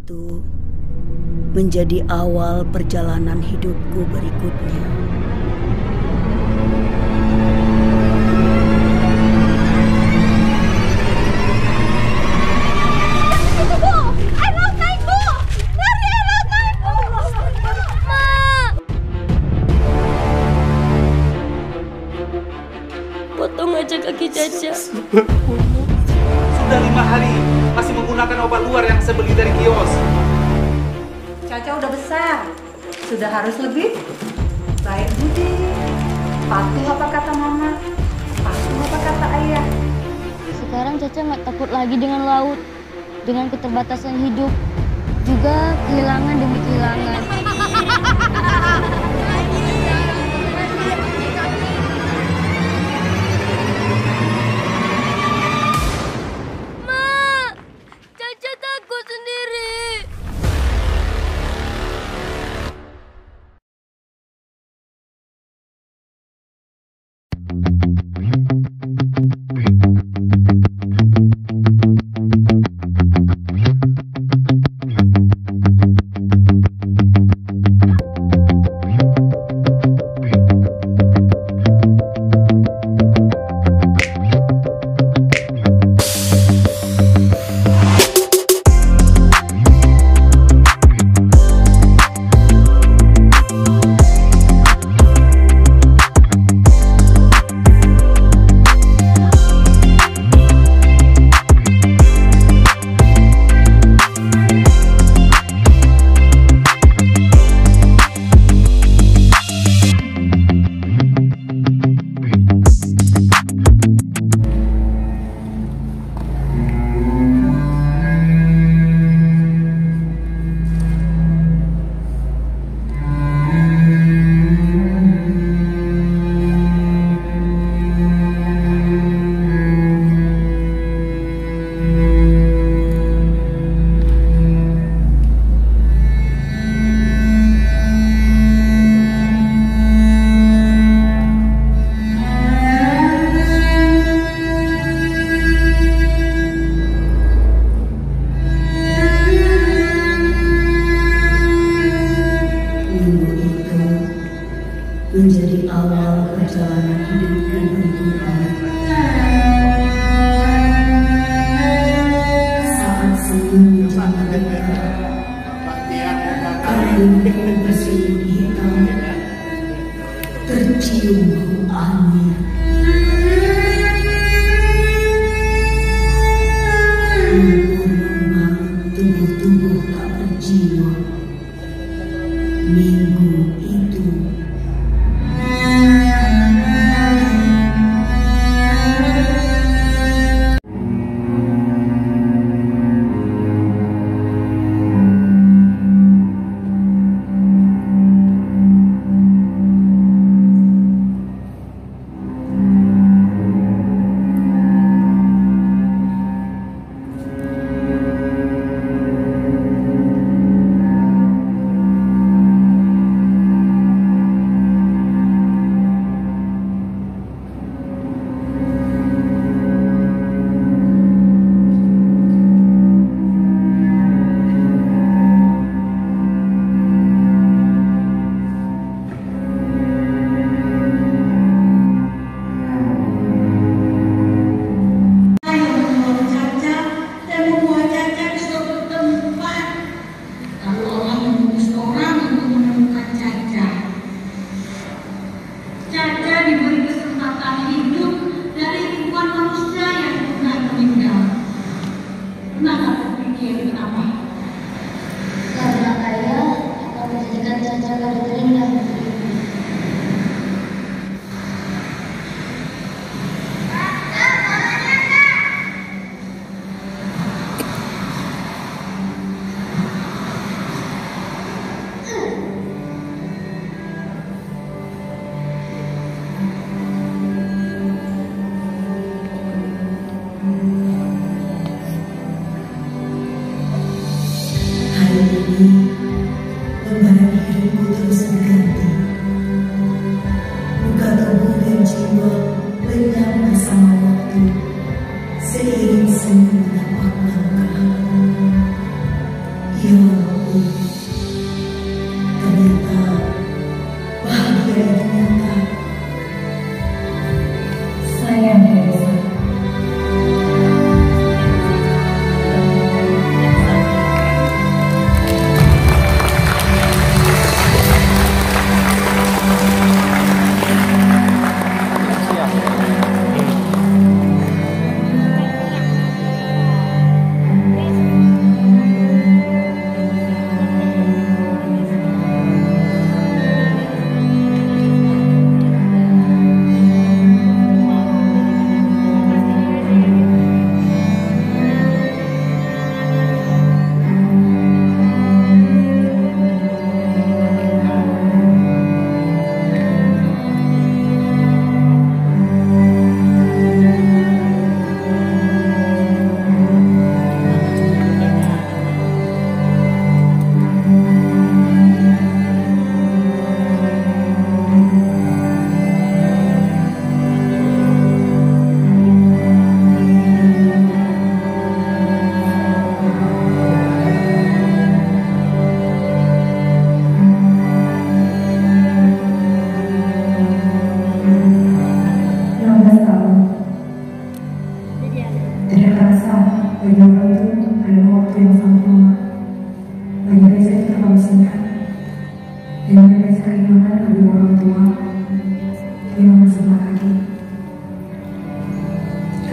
itu menjadi awal perjalanan hidupku berikutnya. Potong aja kaki Caca. Sudah 5 hari masih menggunakan obat luar yang saya beli dari kios. Caca udah besar, sudah harus lebih baik budi. Patuh apa kata mama, patuh apa kata ayah. Sekarang Caca nggak takut lagi dengan laut, dengan keterbatasan hidup, juga kehilangan demi kehilangan. Menjadi awal perjalanan hidupku berikutnya. Saat senyum menjadi keringatku berselimut hitam, tercium bau angin. Memang tubuh-tubuh tak berjiwa. Minggu itu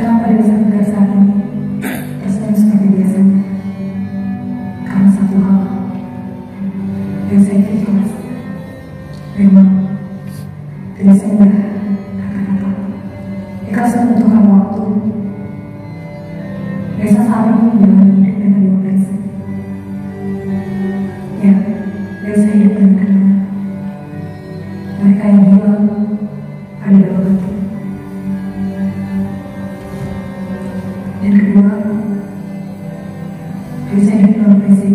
Kenapa Delisa bergerak saat ini? Tersenyum seperti biasanya. Karena satu hal, Delisa itu ikhlas. Memang, Desember, kata-kata, ikhlas membutuhkan waktu. Delisa saat ini menjalani hidup dengan dua prinsip. Ya, Delisa hidup dengan kenal. Mereka yang hilang ada dalam hati. Dan kedua, Delisa hidup dalam prinsip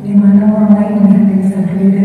di mana orang lain melihat Delisa berbeda